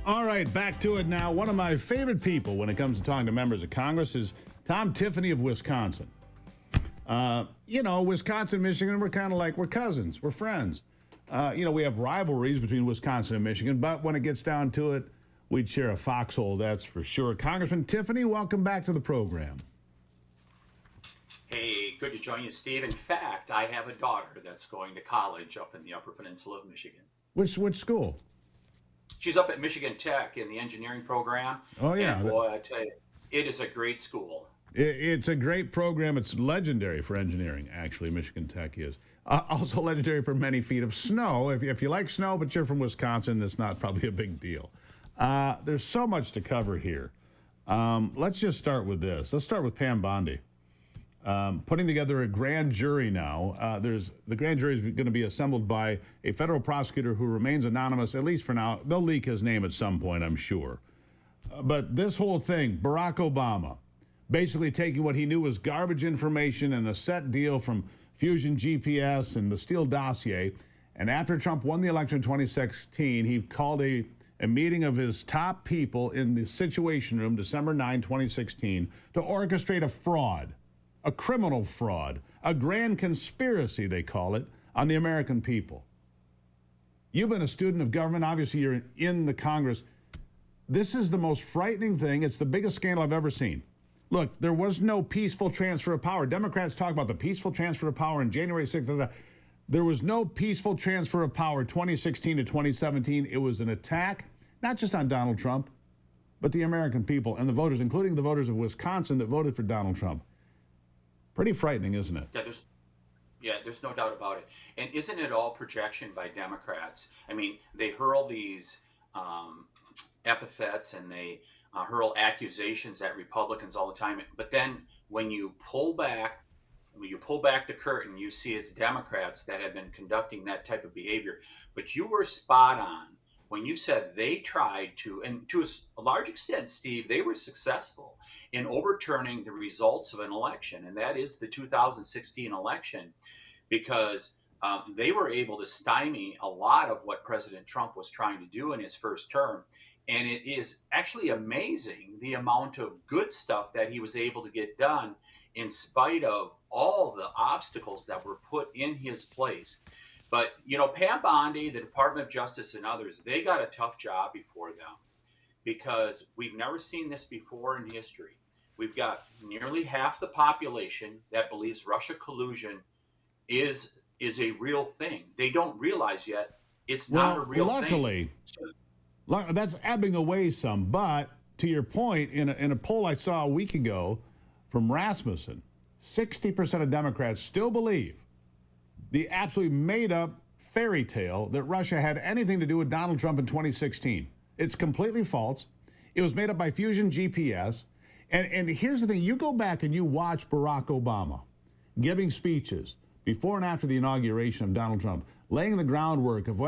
All right, back to it now. One of my favorite people when it comes to talking to members of Congress is Tom Tiffany of Wisconsin. Wisconsin, Michigan, we're cousins, we're friends. We have rivalries between Wisconsin and Michigan, but when it gets down to it, we'd share a foxhole, that's for sure. Congressman Tiffany, welcome back to the program. Hey, good to join you, Steve. In fact, I have a daughter that's going to college up in the Upper Peninsula of Michigan. Which school? She's up at Michigan Tech in the engineering program. Oh, yeah. And boy, I tell you, it is a great school. It's a great program. It's legendary for engineering, actually, Michigan Tech is. Also legendary for many feet of snow. If you like snow, but you're from Wisconsin, it's not probably a big deal. There's so much to cover here. Let's just start with this. Let's start with Pam Bondi. Putting together a grand jury now. The grand jury is going to be assembled by a federal prosecutor who remains anonymous, at least for now. They'll leak his name at some point, I'm sure. But this whole thing, Barack Obama, basically taking what he knew was garbage information and a set deal from Fusion GPS and the Steele dossier. And after Trump won the election in 2016, he called a meeting of his top people in the Situation Room, December 9, 2016, to orchestrate a fraud. A criminal fraud, a grand conspiracy, they call it, on the American people. You've been a student of government. Obviously, you're in the Congress. This is the most frightening thing. It's the biggest scandal I've ever seen. Look, there was no peaceful transfer of power. Democrats talk about the peaceful transfer of power on January 6th. There was no peaceful transfer of power 2016 to 2017. It was an attack, not just on Donald Trump, but the American people and the voters, including the voters of Wisconsin that voted for Donald Trump. Pretty frightening, isn't it? There's no doubt about it. And isn't it all projection by Democrats? I mean, they hurl these epithets and they hurl accusations at Republicans all the time. But then when you pull back the curtain, you see it's Democrats that have been conducting that type of behavior. But you were spot on when you said they tried to, and to a large extent, Steve, they were successful in overturning the results of an election, and that is the 2016 election, because they were able to stymie a lot of what President Trump was trying to do in his first term. And it is actually amazing the amount of good stuff that he was able to get done in spite of all the obstacles that were put in his place. But, Pam Bondi, the Department of Justice, and others, they got a tough job before them because we've never seen this before in history. We've got nearly half the population that believes Russia collusion is a real thing. They don't realize yet it's not a real thing. Luckily, that's ebbing away some. But to your point, in a poll I saw a week ago from Rasmussen, 60% of Democrats still believe the absolutely made-up fairy tale that Russia had anything to do with Donald Trump in 2016. It's completely false. It was made up by Fusion GPS. And here's the thing. You go back and you watch Barack Obama giving speeches before and after the inauguration of Donald Trump, laying the groundwork of,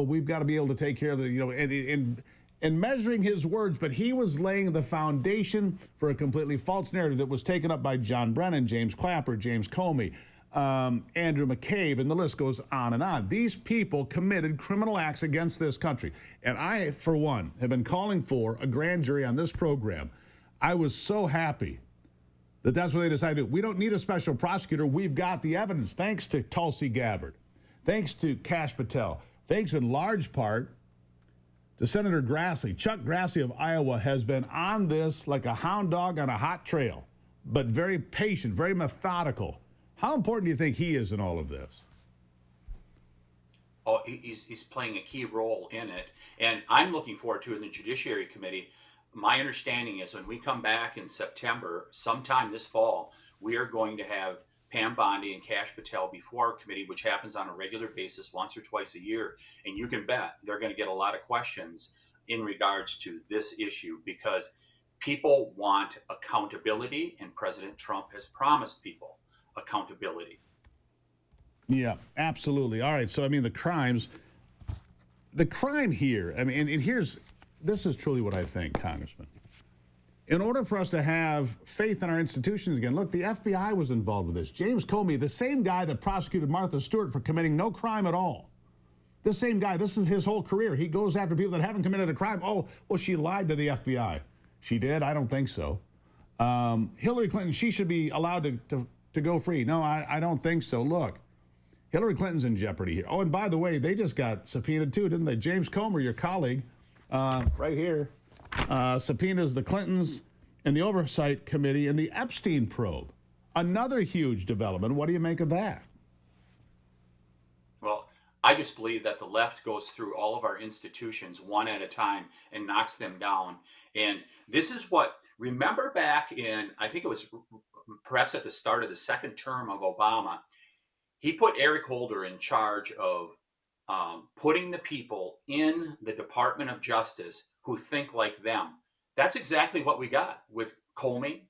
we've got to be able to take care of the, and measuring his words, but he was laying the foundation for a completely false narrative that was taken up by John Brennan, James Clapper, James Comey, Andrew McCabe, and the list goes on and on. These people committed criminal acts against this country. And I, for one, have been calling for a grand jury on this program. I was so happy that that's what they decided to do. We don't need a special prosecutor. We've got the evidence, thanks to Tulsi Gabbard, thanks to Kash Patel, thanks in large part to Senator Grassley. Chuck Grassley of Iowa has been on this like a hound dog on a hot trail, but very patient, very methodical. How important do you think he is in all of this? Oh, he's playing a key role in it. And I'm looking forward to in the Judiciary Committee. My understanding is when we come back in September, sometime this fall, we are going to have Pam Bondi and Kash Patel before our committee, which happens on a regular basis once or twice a year. And you can bet they're going to get a lot of questions in regards to this issue because people want accountability, and President Trump has promised people accountability. Yeah, absolutely. All right. So, the crime here, and this is truly what I think, Congressman. In order for us to have faith in our institutions again, look, the FBI was involved with this. James Comey, the same guy that prosecuted Martha Stewart for committing no crime at all, This same guy, this is his whole career. He goes after people that haven't committed a crime. Oh, well, she lied to the FBI. She did? I don't think so. Hillary Clinton, she should be allowed to go free. No, I don't think so. Look, Hillary Clinton's in jeopardy here. Oh, and by the way, they just got subpoenaed too, didn't they? James Comer, your colleague, right here, subpoenas the Clintons and the Oversight Committee and the Epstein probe. Another huge development. What do you make of that? Well, I just believe that the left goes through all of our institutions one at a time and knocks them down. And this is what, remember back in, I think it was perhaps at the start of the second term of Obama, he put Eric Holder in charge of putting the people in the Department of Justice who think like them. That's exactly what we got with Comey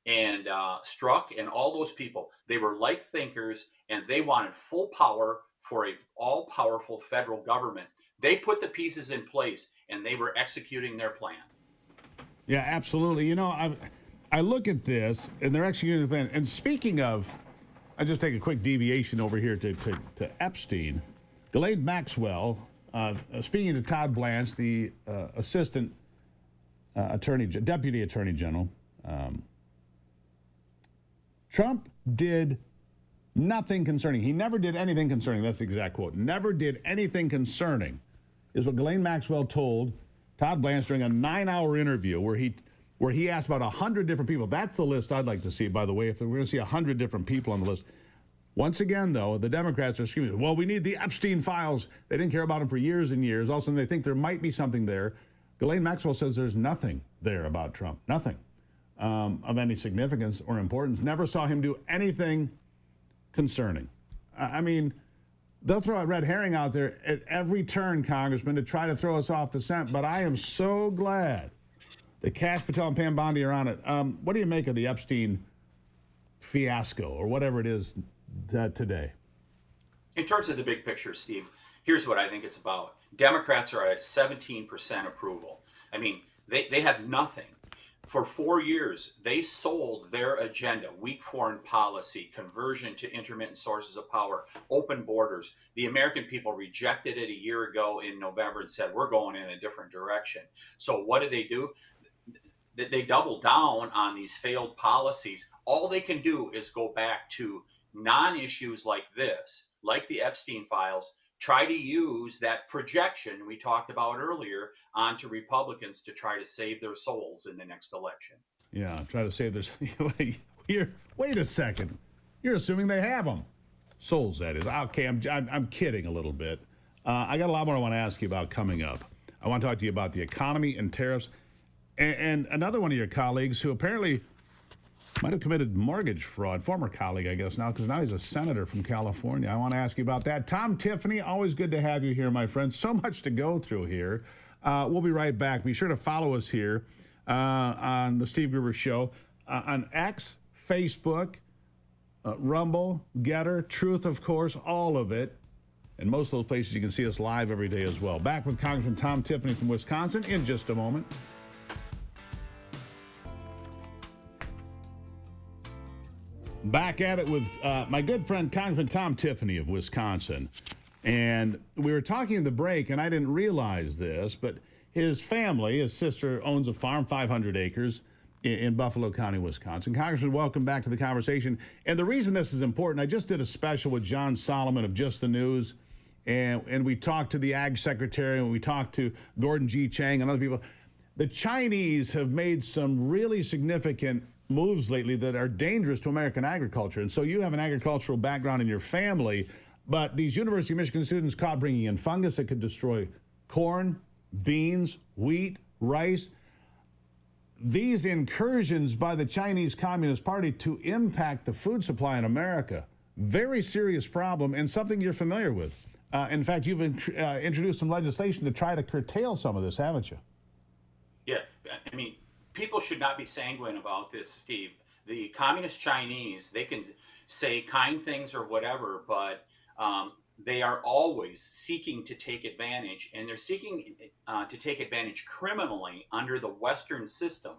and Strzok and all those people. They were like thinkers, and they wanted full power for a all-powerful federal government. They put the pieces in place, and they were executing their plan. Yeah, absolutely. You know, I look at this, and they're executing the plan. And speaking of, I just take a quick deviation over here to Epstein. Ghislaine Maxwell, speaking to Todd Blanche, the assistant deputy attorney general, Trump did nothing concerning. He never did anything concerning. That's the exact quote. Never did anything concerning, is what Ghislaine Maxwell told Todd Blanche during a 9-hour interview where he asked about 100 different people. That's the list I'd like to see, by the way, if we're going to see 100 different people on the list. Once again, though, the Democrats are screaming, well, we need the Epstein files. They didn't care about them for years and years. All of a sudden, they think there might be something there. Ghislaine Maxwell says there's nothing there about Trump. Nothing of any significance or importance. Never saw him do anything concerning. I mean, they'll throw a red herring out there at every turn, Congressman, to try to throw us off the scent. But I am so glad that Kash Patel and Pam Bondi are on it. What do you make of the Epstein fiasco or whatever it is today? In terms of the big picture, Steve, here's what I think it's about. Democrats are at 17% approval. I mean, they have nothing. For 4 years, they sold their agenda: weak foreign policy, conversion to intermittent sources of power, open borders. The American people rejected it a year ago in November and said, we're going in a different direction. So what do? They double down on these failed policies. All they can do is go back to non-issues like this, like the Epstein files, try to use that projection we talked about earlier onto Republicans to try to save their souls in the next election. Yeah, try to save their... Wait a second. You're assuming they have them. Souls, that is. Okay, I'm kidding a little bit. I got a lot more I want to ask you about coming up. I want to talk to you about the economy and tariffs. And another one of your colleagues who apparently might have committed mortgage fraud, former colleague, I guess, now, because now he's a senator from California. I want to ask you about that. Tom Tiffany, always good to have you here, my friend. So much to go through here. We'll be right back. Be sure to follow us here on the Steve Gruber Show, on X, Facebook, Rumble, Getter, Truth, of course, all of it. And most of those places you can see us live every day as well. Back with Congressman Tom Tiffany from Wisconsin in just a moment. Back at it with my good friend Congressman Tom Tiffany of Wisconsin. And we were talking in the break, and I didn't realize this, but his family, his sister, owns a farm, 500 acres, in Buffalo County, Wisconsin. Congressman, welcome back to the conversation. And the reason this is important, I just did a special with John Solomon of Just the News, and we talked to the Ag Secretary, and we talked to Gordon G. Chang and other people. The Chinese have made some really significant moves lately that are dangerous to American agriculture. And so you have an agricultural background in your family, but these University of Michigan students caught bringing in fungus that could destroy corn, beans, wheat, rice. These incursions by the Chinese Communist Party to impact the food supply in America, very serious problem and something you're familiar with. In fact, you've introduced some legislation to try to curtail some of this, haven't you? Yeah, I mean, people should not be sanguine about this, Steve. The communist Chinese, they can say kind things or whatever, but they are always seeking to take advantage, and they're seeking to take advantage criminally under the Western system.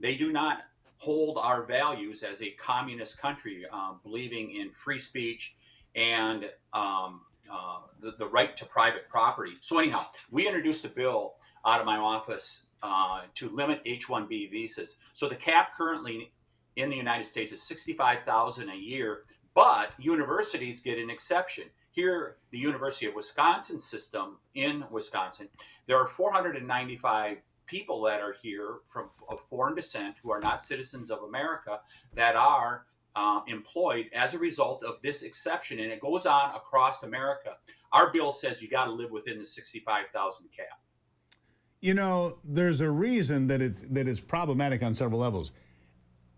They do not hold our values as a communist country, believing in free speech and the right to private property. So anyhow, we introduced a bill out of my office to limit H-1B visas. So the cap currently in the United States is 65,000 a year, but universities get an exception. Here, the University of Wisconsin system in Wisconsin, there are 495 people that are here of foreign descent who are not citizens of America that are employed as a result of this exception, and it goes on across America. Our bill says you got to live within the 65,000 cap. You know, there's a reason that it's problematic on several levels.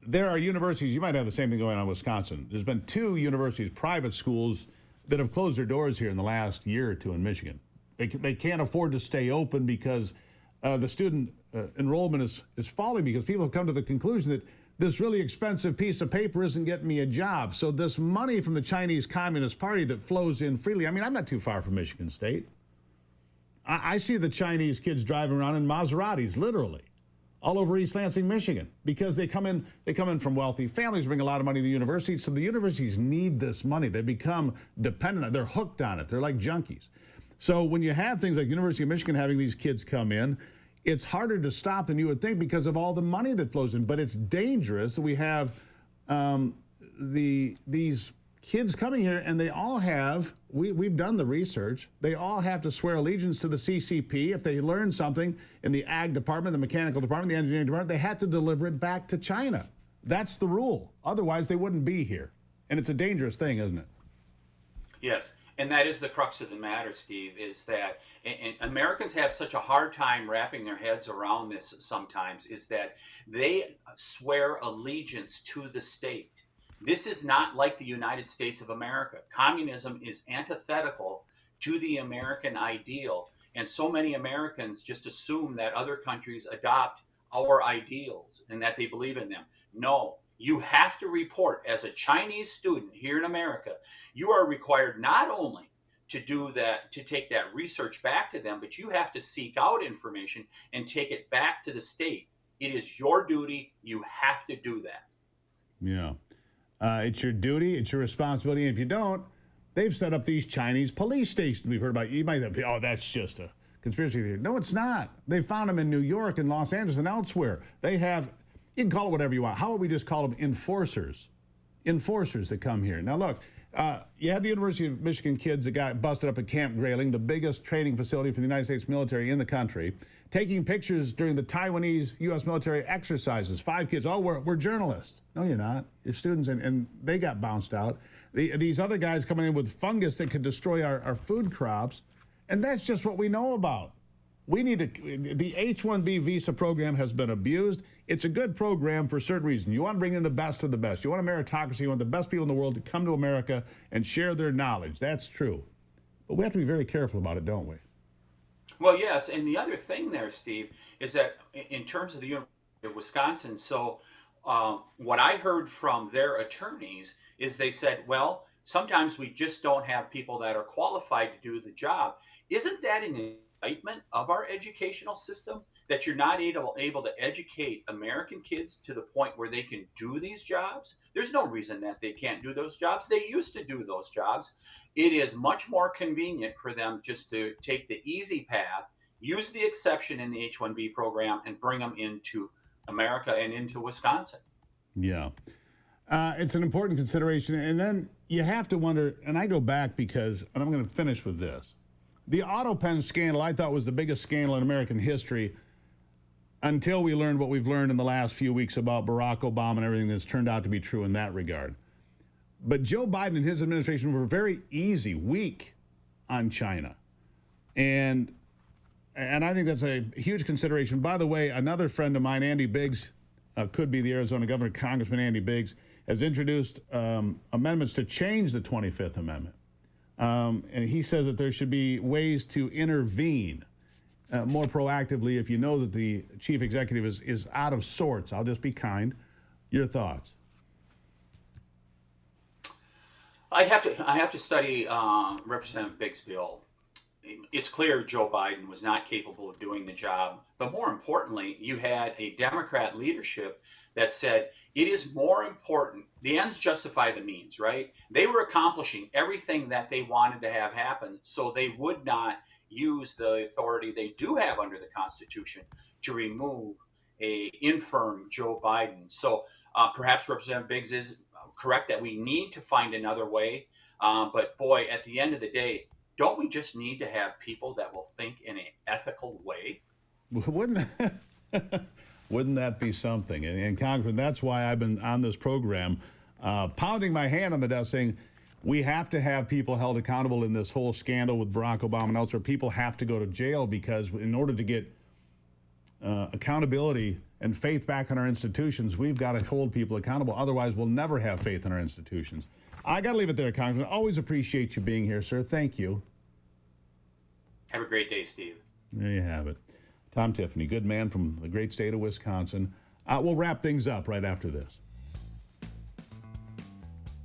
There are universities, you might have the same thing going on in Wisconsin. There's been 2 universities, private schools, that have closed their doors here in the last year or 2 in Michigan. They can't afford to stay open because the student enrollment is falling, because people have come to the conclusion that this really expensive piece of paper isn't getting me a job. So this money from the Chinese Communist Party that flows in freely, I mean, I'm not too far from Michigan State. I see the Chinese kids driving around in Maseratis, literally, all over East Lansing, Michigan, because they come in from wealthy families, bring a lot of money to the universities. So the universities need this money. They become dependent on it. They're hooked on it. They're like junkies. So when you have things like University of Michigan having these kids come in, it's harder to stop than you would think because of all the money that flows in. But it's dangerous. We have these kids coming here, and they all have, we've done the research, they all have to swear allegiance to the CCP. If they learn something in the ag department, the mechanical department, the engineering department, they have to deliver it back to China. That's the rule. Otherwise, they wouldn't be here. And it's a dangerous thing, isn't it? Yes. And that is the crux of the matter, Steve, is that and Americans have such a hard time wrapping their heads around this sometimes, is that they swear allegiance to the state. This is not like the United States of America. Communism is antithetical to the American ideal. And so many Americans just assume that other countries adopt our ideals and that they believe in them. No, you have to report as a Chinese student here in America. You are required not only to do that, to take that research back to them, but you have to seek out information and take it back to the state. It is your duty. You have to do that. Yeah. It's your duty, it's your responsibility. And if you don't, they've set up these Chinese police stations we've heard about. You might think, oh, that's just a conspiracy theory. No, it's not. They found them in New York and Los Angeles and elsewhere. They have, you can call it whatever you want. How about we just call them enforcers? Enforcers that come here. Now, look, you had the University of Michigan kids that got busted up at Camp Grayling, the biggest training facility for the United States military in the country, taking pictures during the Taiwanese U.S. military exercises. 5 kids, oh, we're journalists. No, you're not. You're students, and they got bounced out. These other guys coming in with fungus that could destroy our food crops, and that's just what we know about. We need to, the H-1B visa program has been abused. It's a good program for certain reasons. You want to bring in the best of the best. You want a meritocracy. You want the best people in the world to come to America and share their knowledge. That's true. But we have to be very careful about it, don't we? Well, yes. And the other thing there, Steve, is that in terms of the University of Wisconsin, so what I heard from their attorneys is they said, well, sometimes we just don't have people that are qualified to do the job. Isn't that an indictment of our educational system, that you're not able to educate American kids to the point where they can do these jobs? There's no reason that they can't do those jobs. They used to do those jobs. It is much more convenient for them just to take the easy path, use the exception in the H-1B program, and bring them into America and into Wisconsin. Yeah. It's an important consideration. And then you have to wonder, and I go back because, and I'm going to finish with this. The auto pen scandal, I thought, was the biggest scandal in American history until we learned what we've learned in the last few weeks about Barack Obama and everything that's turned out to be true in that regard. But Joe Biden and his administration were very weak on China. And I think that's a huge consideration. By the way, another friend of mine, Andy Biggs, could be the Arizona governor, Congressman Andy Biggs, has introduced amendments to change the 25th Amendment. And he says that there should be ways to intervene more proactively if you know that the chief executive is out of sorts. I'll just be kind. Your thoughts? I have to study Representative Biggs' bill. it's clear Joe Biden was not capable of doing the job. But more importantly, you had a Democrat leadership that said it is more important. The ends justify the means, right? They were accomplishing everything that they wanted to have happen, so they would not use the authority they do have under the Constitution to remove a infirm Joe Biden. So perhaps Representative Biggs is correct that we need to find another way. But boy, at the end of the day, don't we just need to have people that will think in an ethical way? Wouldn't that, wouldn't that be something? And Congressman, that's why I've been on this program, pounding my hand on the desk saying, we have to have people held accountable in this whole scandal with Barack Obama and elsewhere. People have to go to jail because in order to get accountability and faith back in our institutions, we've got to hold people accountable. Otherwise, we'll never have faith in our institutions. I got to leave it there, Congressman. Always appreciate you being here, sir. Thank you. Have a great day, Steve. There you have it. Tom Tiffany, good man from the great state of Wisconsin. We'll wrap things up right after this.